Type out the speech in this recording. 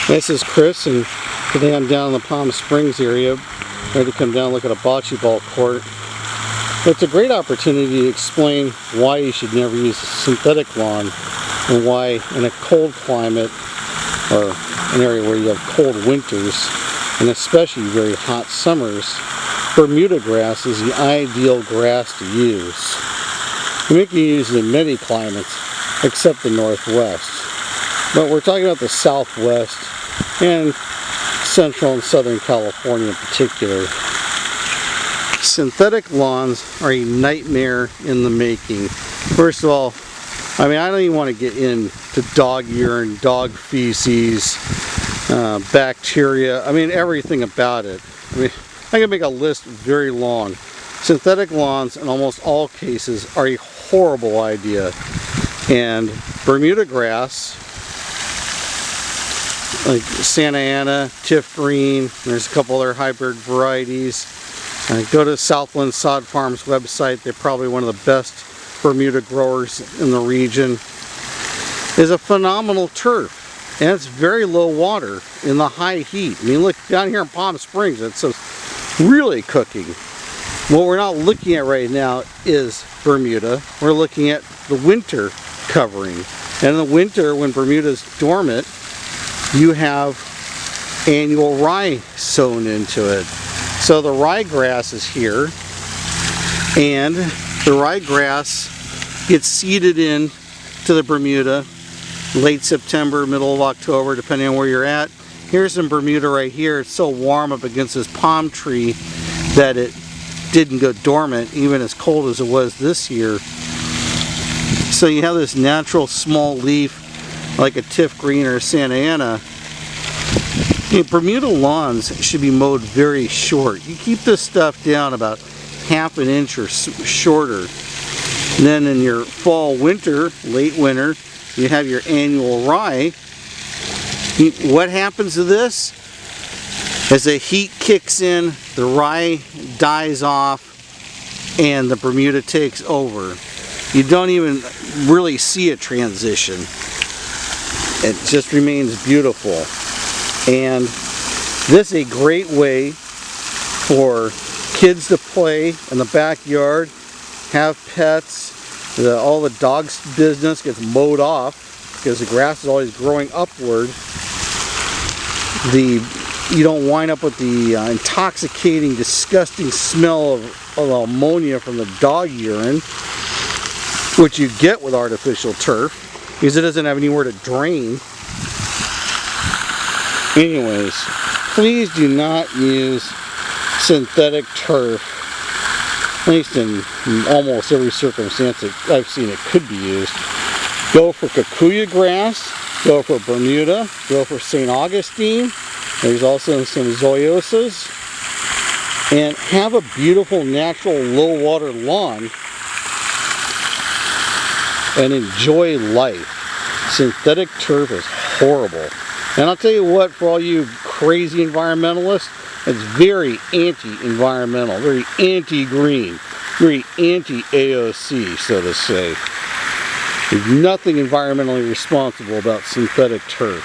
This is Chris, and today I'm down in the Palm Springs area, ready to come down and look at a bocce ball court. But it's a great opportunity to explain why you should never use a synthetic lawn, and why in a cold climate, or an area where you have cold winters, and especially very hot summers, Bermuda grass is the ideal grass to use. You can use it in many climates, except the Northwest. But we're talking about the Southwest and Central and Southern California in particular. Synthetic lawns are a nightmare in the making. First of all, I don't even want to get into dog urine, dog feces, bacteria, everything about it. I can make a list very long. Synthetic lawns in almost all cases are a horrible idea. And Bermuda grass, like Santa Ana, Tiff Green, there's a couple other hybrid varieties. Go to Southland Sod Farms website, they're probably one of the best Bermuda growers in the region. Is a phenomenal turf, and it's very low water in the high heat. Look down here in Palm Springs, it's really cooking. What we're not looking at right now is Bermuda. We're looking at the winter covering. And in the winter, when Bermuda's dormant, you have annual rye sown into it. So the ryegrass is here, and the ryegrass gets seeded in to the Bermuda late September, middle of October, depending on where you're at. Here's some Bermuda right here. It's so warm up against this palm tree that it didn't go dormant, even as cold as it was this year. So you have this natural small leaf like a Tiff Green or a Santa Ana. Bermuda lawns should be mowed very short. You keep this stuff down about half an inch or shorter. And then in your fall, winter, late winter, you have your annual rye. What happens to this? As the heat kicks in, the rye dies off and the Bermuda takes over. You don't even really see a transition. It just remains beautiful. And this is a great way for kids to play in the backyard, have pets. All the dog's business gets mowed off because the grass is always growing upward. You don't wind up with the intoxicating, disgusting smell of ammonia from the dog urine, which you get with artificial turf, because it doesn't have anywhere to drain. Anyways, please do not use synthetic turf, at least in almost every circumstance that I've seen it could be used. Go for kikuyu grass, go for Bermuda, go for St. Augustine. There's also some zoyosas. And have a beautiful, natural, low water lawn and enjoy life. Synthetic turf is horrible. And I'll tell you what, for all you crazy environmentalists, it's very anti-environmental, very anti-green, very anti-AOC, so to say. There's nothing environmentally responsible about synthetic turf.